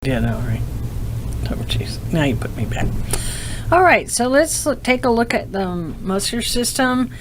did, all right. Oh, jeez. Now you put me back. All right, so let's take a look at the muscular system.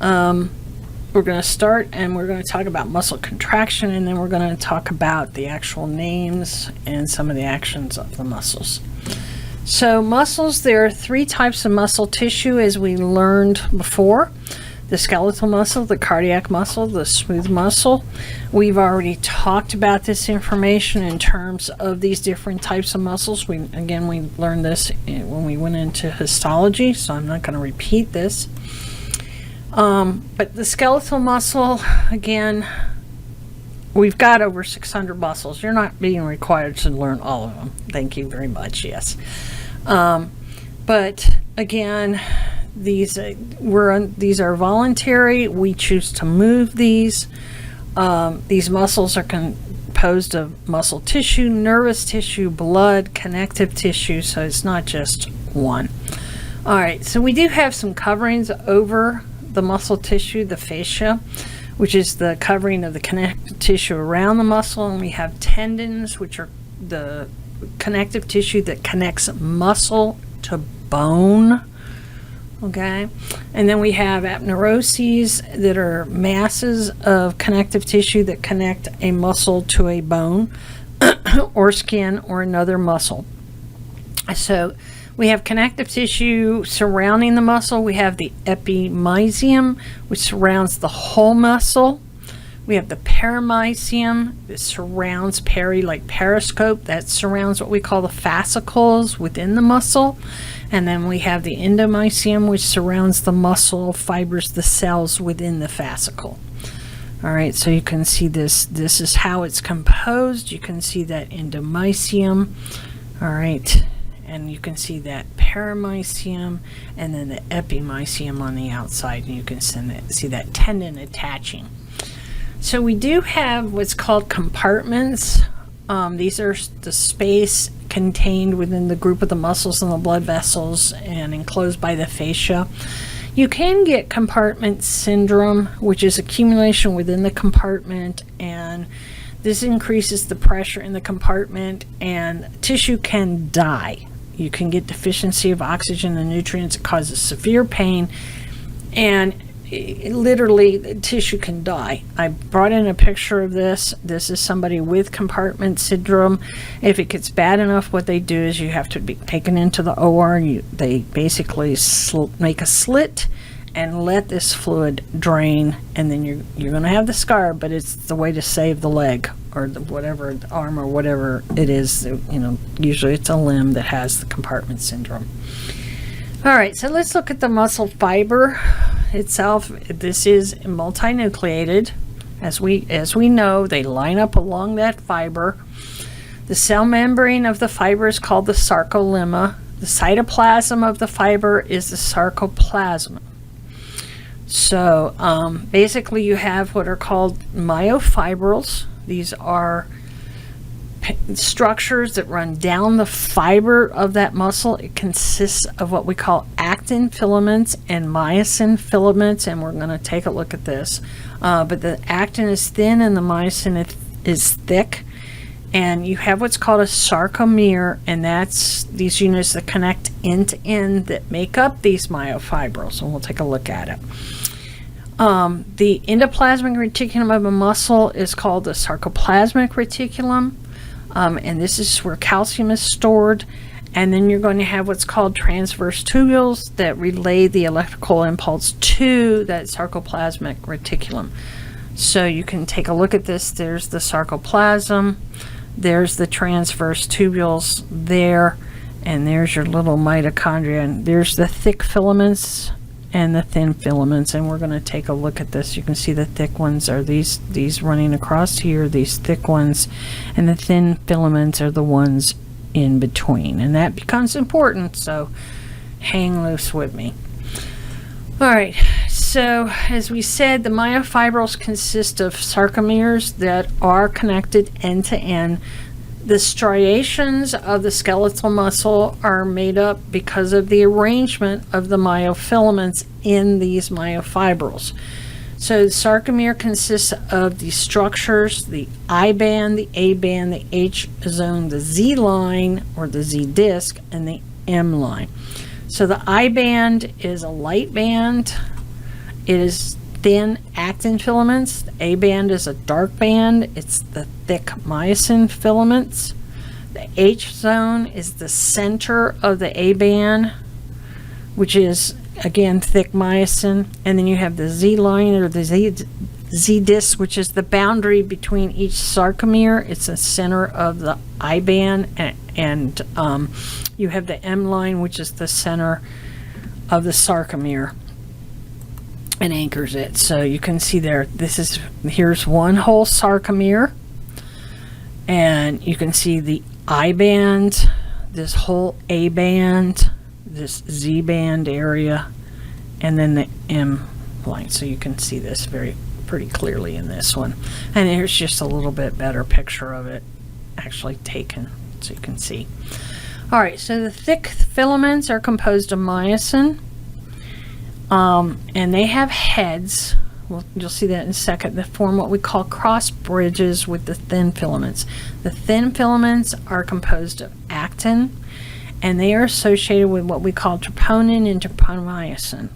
We're going to start and we're going to talk about muscle contraction, and then we're going to talk about the actual names and some of the actions of the muscles. So muscles, there are 3 types of muscle tissue, as we learned before. The skeletal muscle, the cardiac muscle, the smooth muscle. We've already talked about this information in terms of these different types of muscles. We learned this when we went into histology, so I'm not going to repeat this. But the skeletal muscle, again, we've got over 600 muscles. You're not being required to learn all of them. Thank you very much, yes. But again, these are voluntary. We choose to move these. These muscles are composed of muscle tissue, nervous tissue, blood, connective tissue, so it's not just one. All right, so we do have some coverings over the muscle tissue, the fascia, which is the covering of the connective tissue around the muscle, and we have tendons, which are the connective tissue that connects muscle to bone. Okay, and then we have aponeuroses that are masses of connective tissue that connect a muscle to a bone or skin or another muscle. So we have connective tissue surrounding the muscle. We have the epimysium, which surrounds the whole muscle. We have the perimysium that surrounds like periscope, that surrounds what we call the fascicles within the muscle. And then we have the endomysium, which surrounds the muscle fibers, the cells within the fascicle. All right, so you can see this. This is how it's composed. You can see that endomysium. All right, and you can see that perimysium and then the epimysium on the outside, and you can see that tendon attaching. So we do have what's called compartments. These are the space contained within the group of the muscles and the blood vessels and enclosed by the fascia. You can get compartment syndrome, which is accumulation within the compartment, and this increases the pressure in the compartment and tissue can die. You can get deficiency of oxygen and nutrients. It causes severe pain, and literally the tissue can die. I brought in a picture of this. This is somebody with compartment syndrome. If it gets bad enough, what they do is you have to be taken into the OR. They basically make a slit and let this fluid drain, and then you're going to have the scar, but it's the way to save the leg or whatever, the arm or whatever it is. Usually it's a limb that has the compartment syndrome. All right, so let's look at the muscle fiber itself. This is multinucleated. As we know, they line up along that fiber. The cell membrane of the fiber is called the sarcolemma. The cytoplasm of the fiber is the sarcoplasm. So basically you have what are called myofibrils. These are structures that run down the fiber of that muscle. It consists of what we call actin filaments and myosin filaments, and we're going to take a look at this. But the actin is thin and the myosin is thick, and you have what's called a sarcomere, and that's these units that connect end to end that make up these myofibrils, and we'll take a look at it. The endoplasmic reticulum of a muscle is called the sarcoplasmic reticulum. And this is where calcium is stored, and then you're going to have what's called transverse tubules that relay the electrical impulse to that sarcoplasmic reticulum. So you can take a look at this. There's the sarcoplasm, there's the transverse tubules there, and there's your little mitochondria, and there's the thick filaments and the thin filaments, and we're going to take a look at this. You can see the thick ones are these running across here, these thick ones, and the thin filaments are the ones in between, and that becomes important, so hang loose with me. All right, so as we said, the myofibrils consist of sarcomeres that are connected end to end. The striations of the skeletal muscle are made up because of the arrangement of the myofilaments in these myofibrils. So the sarcomere consists of the structures, the I band, the A band, the H zone, the Z line or the Z disc, and the M line. So the I band is a light band. It is thin actin filaments. The A band is a dark band. It's the thick myosin filaments. The H zone is the center of the A band, which is again thick myosin. And then you have the Z line or the Z disc, which is the boundary between each sarcomere. It's the center of the I band, and you have the M line, which is the center of the sarcomere and anchors it. So you can see there, here's one whole sarcomere, and you can see the I band, this whole A band, this Z band area, and then the M line. So you can see this pretty clearly in this one. And here's just a little bit better picture of it actually taken, so you can see. All right, so the thick filaments are composed of myosin, and they have heads. You'll see that in a second. They form what we call cross bridges with the thin filaments. The thin filaments are composed of actin, and they are associated with what we call troponin and tropomyosin.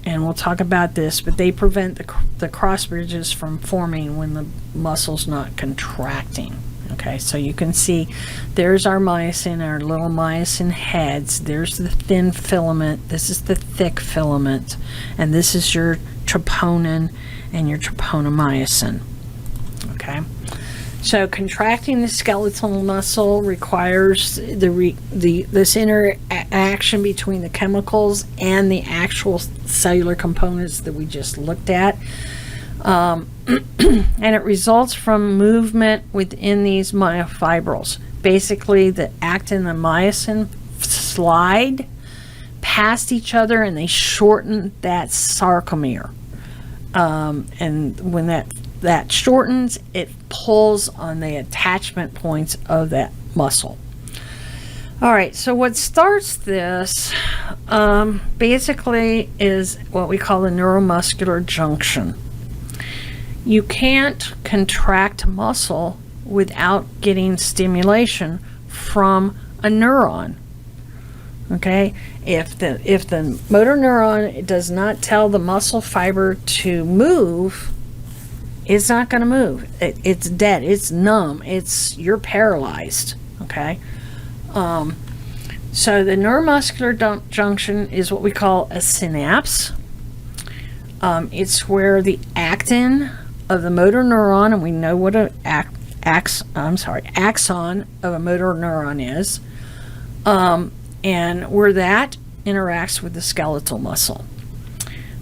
And we'll talk about this, but they prevent the cross bridges from forming when the muscle's not contracting. Okay, so you can see there's our myosin, our little myosin heads. There's the thin filament. This is the thick filament. And this is your troponin and your troponomyosin. Okay, so contracting the skeletal muscle requires this interaction between the chemicals and the actual cellular components that we just looked at. And it results from movement within these myofibrils. Basically, the actin and the myosin slide past each other and they shorten that sarcomere. And when that shortens, it pulls on the attachment points of that muscle. All right, so what starts this basically is what we call the neuromuscular junction. You can't contract muscle without getting stimulation from a neuron. Okay, if the motor neuron does not tell the muscle fiber to move, it's not going to move. It's dead. It's numb. You're paralyzed. Okay. So the neuromuscular junction is what we call a synapse. It's where the actin of the motor neuron, and we know what an axon of a motor neuron is, and where that interacts with the skeletal muscle.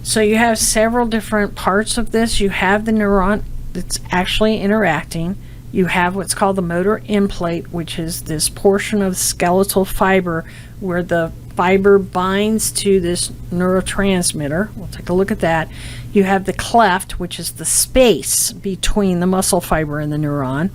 So you have several different parts of this. You have the neuron that's actually interacting. You have what's called the motor end plate, which is this portion of skeletal fiber where the fiber binds to this neurotransmitter. We'll take a look at that. You have the cleft, which is the space between the muscle fiber and the neuron.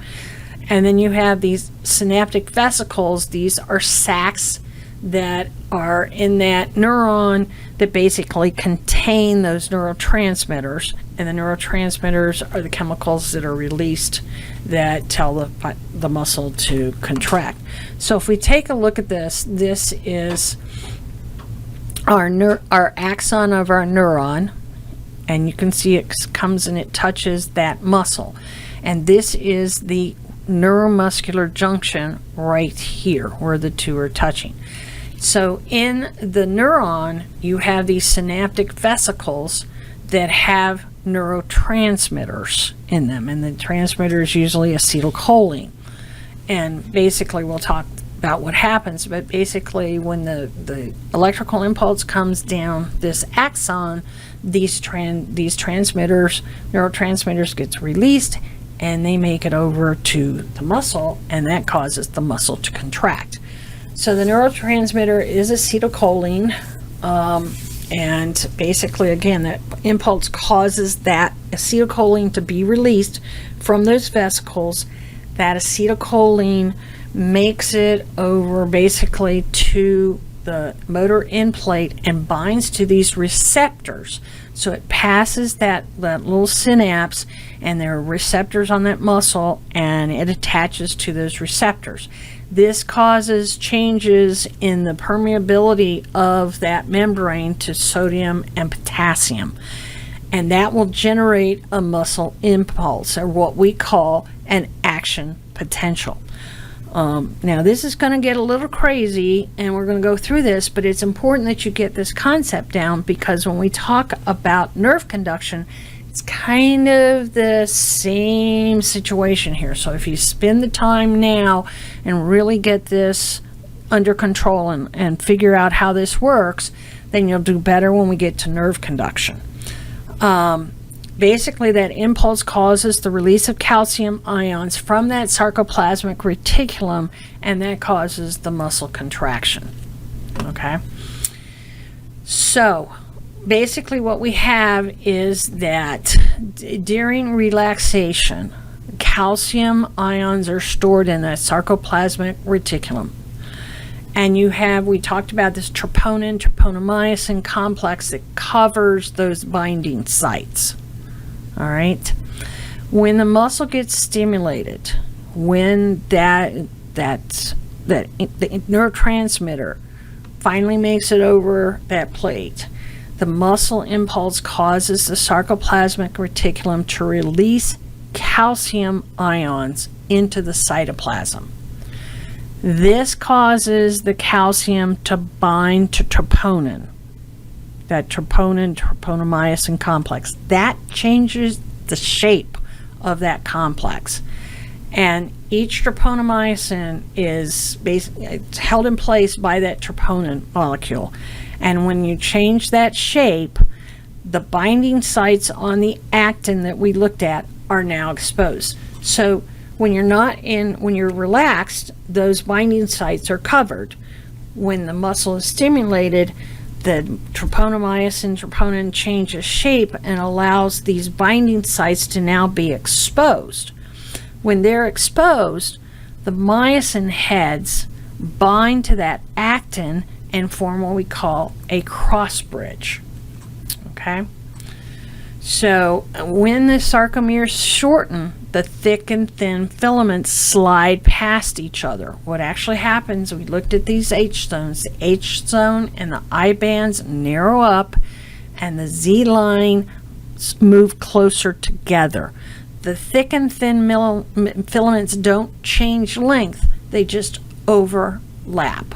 And then you have these synaptic vesicles. These are sacs that are in that neuron that basically contain those neurotransmitters. And the neurotransmitters are the chemicals that are released that tell the muscle to contract. So if we take a look at this is our axon of our neuron, and you can see it comes and it touches that muscle. And this is the neuromuscular junction right here where the two are touching. So in the neuron, you have these synaptic vesicles that have neurotransmitters in them, and the transmitter is usually acetylcholine. And basically, we'll talk about what happens, but basically when the electrical impulse comes down this axon, these neurotransmitters gets released, and they make it over to the muscle, and that causes the muscle to contract. So the neurotransmitter is acetylcholine, and basically, again, that impulse causes that acetylcholine to be released from those vesicles. That acetylcholine makes it over basically to the motor end plate and binds to these receptors. So it passes that little synapse, and there are receptors on that muscle, and it attaches to those receptors. This causes changes in the permeability of that membrane to sodium and potassium, and that will generate a muscle impulse, or what we call an action potential. Now this is going to get a little crazy, and we're going to go through this, but it's important that you get this concept down, because when we talk about nerve conduction, it's kind of the same situation here. So if you spend the time now and really get this under control and figure out how this works, then you'll do better when we get to nerve conduction. Basically, that impulse causes the release of calcium ions from that sarcoplasmic reticulum, and that causes the muscle contraction. Okay? So, basically what we have is that during relaxation, calcium ions are stored in that sarcoplasmic reticulum. And we talked about this troponin-troponomyosin complex that covers those binding sites. All right. When the muscle gets stimulated, when the neurotransmitter finally makes it over that plate, the muscle impulse causes the sarcoplasmic reticulum to release calcium ions into the cytoplasm. This causes the calcium to bind to troponin, that troponin-troponomyosin complex. That changes the shape of that complex. And each troponomyosin is basically held in place by that troponin molecule. And when you change that shape, the binding sites on the actin that we looked at are now exposed. So when you're relaxed, those binding sites are covered. When the muscle is stimulated, the troponin changes shape and allows these binding sites to now be exposed. When they're exposed, the myosin heads bind to that actin and form what we call a cross bridge. Okay? So when the sarcomeres shorten, the thick and thin filaments slide past each other. What actually happens, we looked at these H zones. The H zone and the I bands narrow up, and the Z line move closer together. The thick and thin filaments don't change length, they just overlap.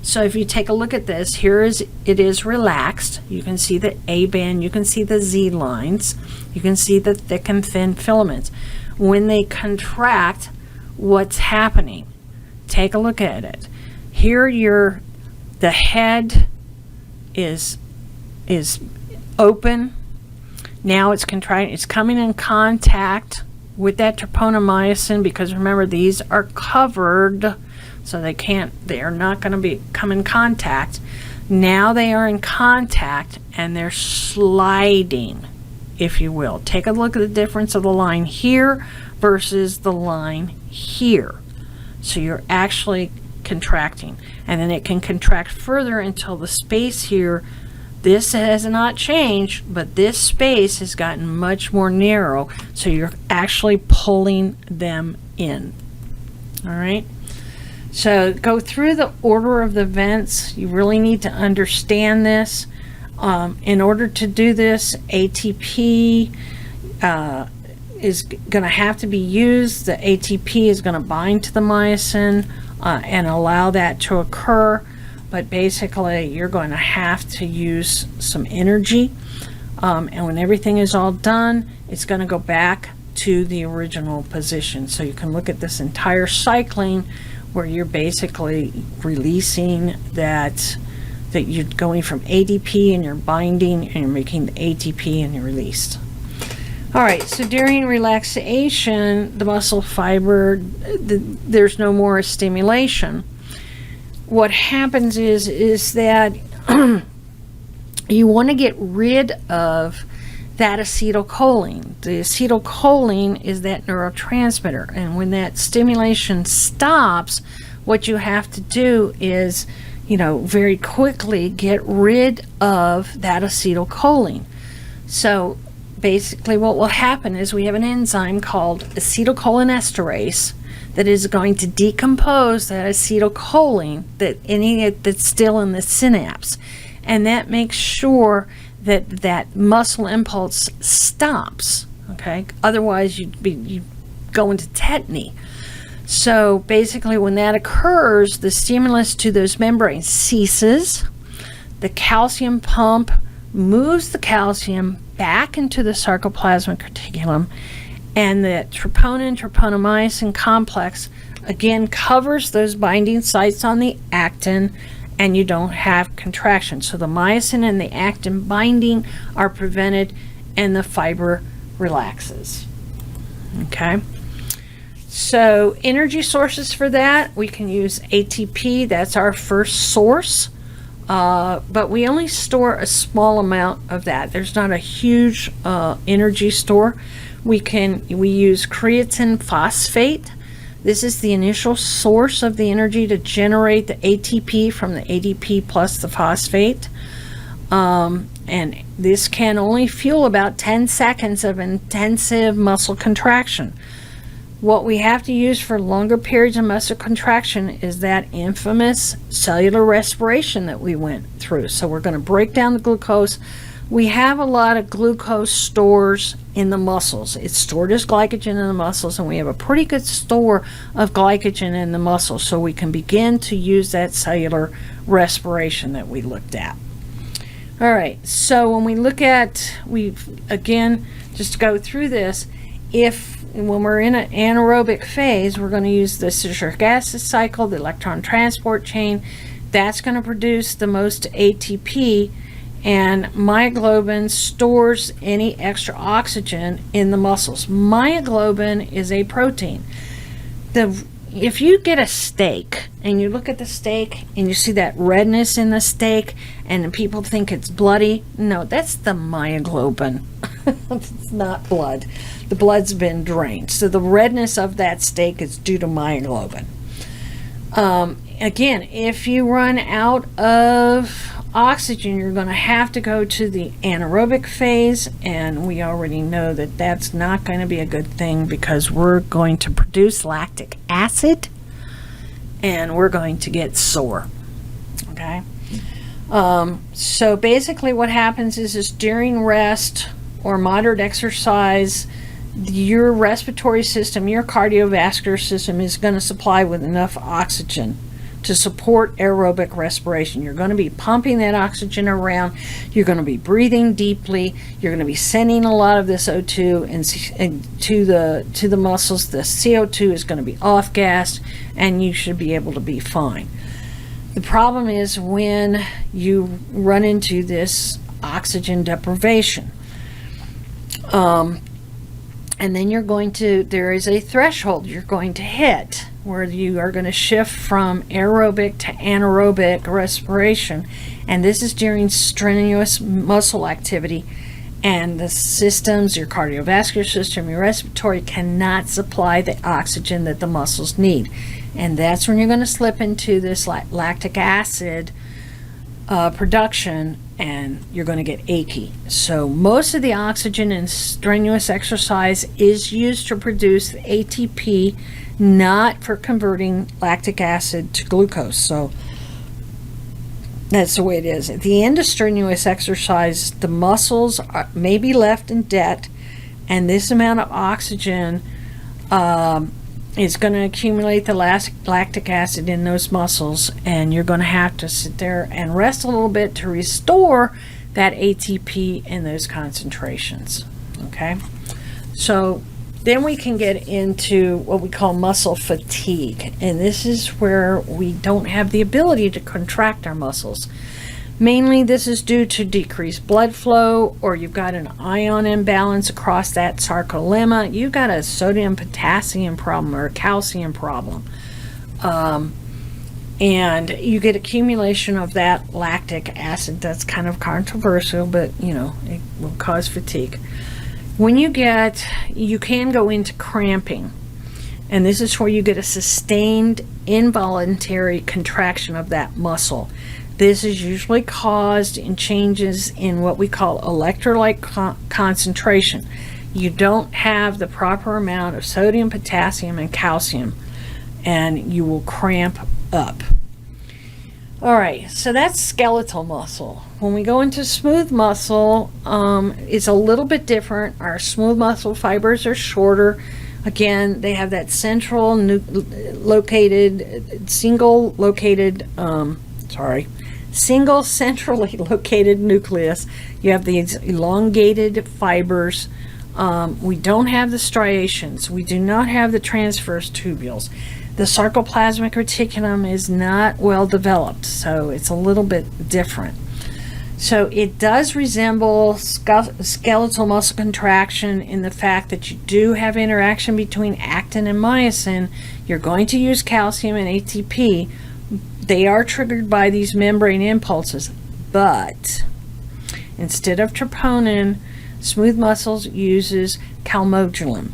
So if you take a look at this, it is relaxed. You can see the A band, you can see the Z lines, you can see the thick and thin filaments. When they contract, what's happening? Take a look at it. Here the head is open. Now it's contracting. It's coming in contact with that troponomyosin, because remember, these are covered, so they are not going to come in contact. Now they are in contact, and they're sliding, if you will. Take a look at the difference of the line here versus the line here. So you're actually contracting, and then it can contract further until the space here, this has not changed, but this space has gotten much more narrow, so you're actually pulling them in. All right? So go through the order of the vents. You really need to understand this. In order to do this, ATP is going to have to be used. The ATP is going to bind to the myosin and allow that to occur. But basically, you're going to have to use some energy. And when everything is all done, it's going to go back to the original position. So you can look at this entire cycling where you're basically releasing that you're going from ADP and you're binding, and you're making the ATP and you're released. All right, so during relaxation, the muscle fiber, there's no more stimulation. What happens is that you want to get rid of that acetylcholine. The acetylcholine is that neurotransmitter, and when that stimulation stops, what you have to do is, very quickly get rid of that acetylcholine. So basically what will happen is we have an enzyme called acetylcholinesterase that is going to decompose that acetylcholine that's still in the synapse, and that makes sure that that muscle impulse stops. Okay, otherwise you go into tetany. So basically when that occurs, the stimulus to those membranes ceases, the calcium pump moves the calcium back into the sarcoplasmic reticulum, and the troponin-troponomyosin complex again covers those binding sites on the actin, and you don't have contraction. So the myosin and the actin binding are prevented and the fiber relaxes. Okay, so energy sources for that, we can use ATP. That's our first source, but we only store a small amount of that. There's not a huge energy store. We use creatine phosphate. This is the initial source of the energy to generate the ATP from the ADP plus the phosphate. And this can only fuel about 10 seconds of intensive muscle contraction. What we have to use for longer periods of muscle contraction is that infamous cellular respiration that we went through. So we're going to break down the glucose. We have a lot of glucose stores in the muscles. It's stored as glycogen in the muscles, and we have a pretty good store of glycogen in the muscles, so we can begin to use that cellular respiration that we looked at. All right, so when we look at, again, just to go through this, when we're in an anaerobic phase, we're going to use the citric acid cycle, the electron transport chain. That's going to produce the most ATP, and myoglobin stores any extra oxygen in the muscles. Myoglobin is a protein. If you get a steak and you look at the steak and you see that redness in the steak and people think it's bloody, no, that's the myoglobin. It's not blood. The blood's been drained. So the redness of that steak is due to myoglobin. Again, if you run out of oxygen, you're going to have to go to the anaerobic phase, and we already know that that's not going to be a good thing because we're going to produce lactic acid and we're going to get sore. Okay, so basically what happens is during rest or moderate exercise, your respiratory system, your cardiovascular system is going to supply with enough oxygen to support aerobic respiration. You're going to be pumping that oxygen around. You're going to be breathing deeply. You're going to be sending a lot of this O2 and to the muscles. The CO2 is going to be off-gassed, and you should be able to be fine. The problem is when you run into this oxygen deprivation. And then there is a threshold you're going to hit where you are going to shift from aerobic to anaerobic respiration, and this is during strenuous muscle activity, and the systems, your cardiovascular system, your respiratory, cannot supply the oxygen that the muscles need, and that's when you're going to slip into this lactic acid production, and you're going to get achy. So most of the oxygen in strenuous exercise is used to produce the ATP, not for converting lactic acid to glucose. So that's the way it is. At the end of strenuous exercise, the muscles may be left in debt, and this amount of oxygen is going to accumulate the lactic acid in those muscles, and you're going to have to sit there and rest a little bit to restore that ATP in those concentrations. Okay, so then we can get into what we call muscle fatigue, and this is where we don't have the ability to contract our muscles. Mainly this is due to decreased blood flow, or you've got an ion imbalance across that sarcolemma. You've got a sodium-potassium problem or a calcium problem. And you get accumulation of that lactic acid. That's kind of controversial, but it will cause fatigue. When you can go into cramping, and this is where you get a sustained involuntary contraction of that muscle. This is usually caused in changes in what we call electrolyte concentration. You don't have the proper amount of sodium, potassium, and calcium, and you will cramp up. All right, so that's skeletal muscle. When we go into smooth muscle, it's a little bit different. Our smooth muscle fibers are shorter. Again, they have that single centrally located nucleus. You have these elongated fibers. We don't have the striations. We do not have the transverse tubules. The sarcoplasmic reticulum is not well developed, so it's a little bit different. So it does resemble skeletal muscle contraction in the fact that you do have interaction between actin and myosin. You're going to use calcium and ATP. They are triggered by these membrane impulses, but instead of troponin, smooth muscles uses calmodulin.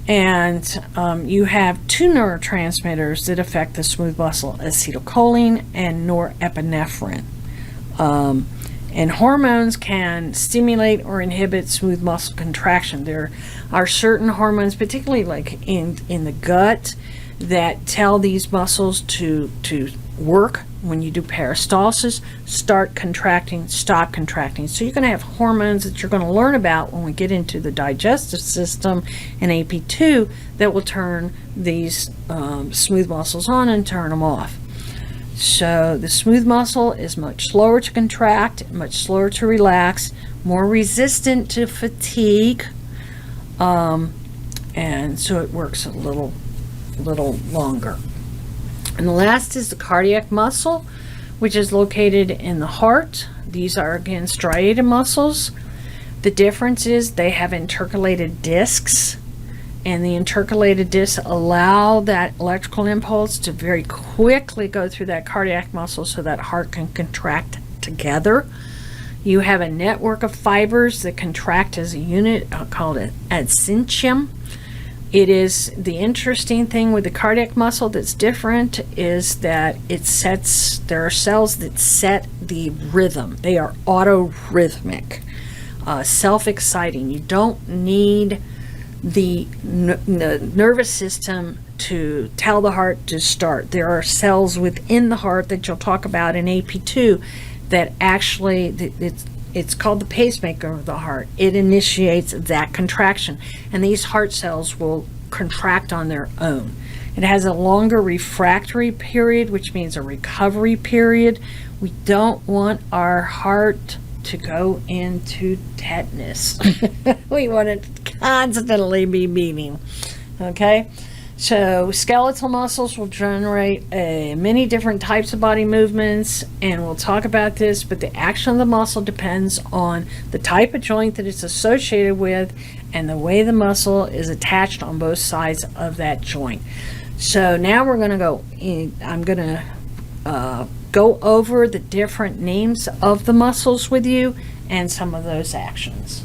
And you have two neurotransmitters that affect the smooth muscle, acetylcholine and norepinephrine. And hormones can stimulate or inhibit smooth muscle contraction. There are certain hormones, particularly like in the gut, that tell these muscles to work. When you do peristalsis, start contracting, stop contracting. So you're going to have hormones that you're going to learn about when we get into the digestive system in AP2 that will turn these smooth muscles on and turn them off. So the smooth muscle is much slower to contract, much slower to relax, more resistant to fatigue, and so it works a little longer. And the last is the cardiac muscle, which is located in the heart. These are, again, striated muscles. The difference is they have intercalated discs, and the intercalated discs allow that electrical impulse to very quickly go through that cardiac muscle so that heart can contract together. You have a network of fibers that contract as a unit called an syncytium. It is the interesting thing with the cardiac muscle that's different is that there are cells that set the rhythm. They are autorhythmic, self-exciting. You don't need the nervous system to tell the heart to start. There are cells within the heart that you'll talk about in AP2 that actually, it's called the pacemaker of the heart. It initiates that contraction, and these heart cells will contract on their own. It has a longer refractory period, which means a recovery period. We don't want our heart to go into tetanus. We want it to constantly be beating. Okay? So skeletal muscles will generate many different types of body movements, and we'll talk about this, but the action of the muscle depends on the type of joint that it's associated with and the way the muscle is attached on both sides of that joint. So now we're going to I'm going to go over the different names of the muscles with you and some of those actions.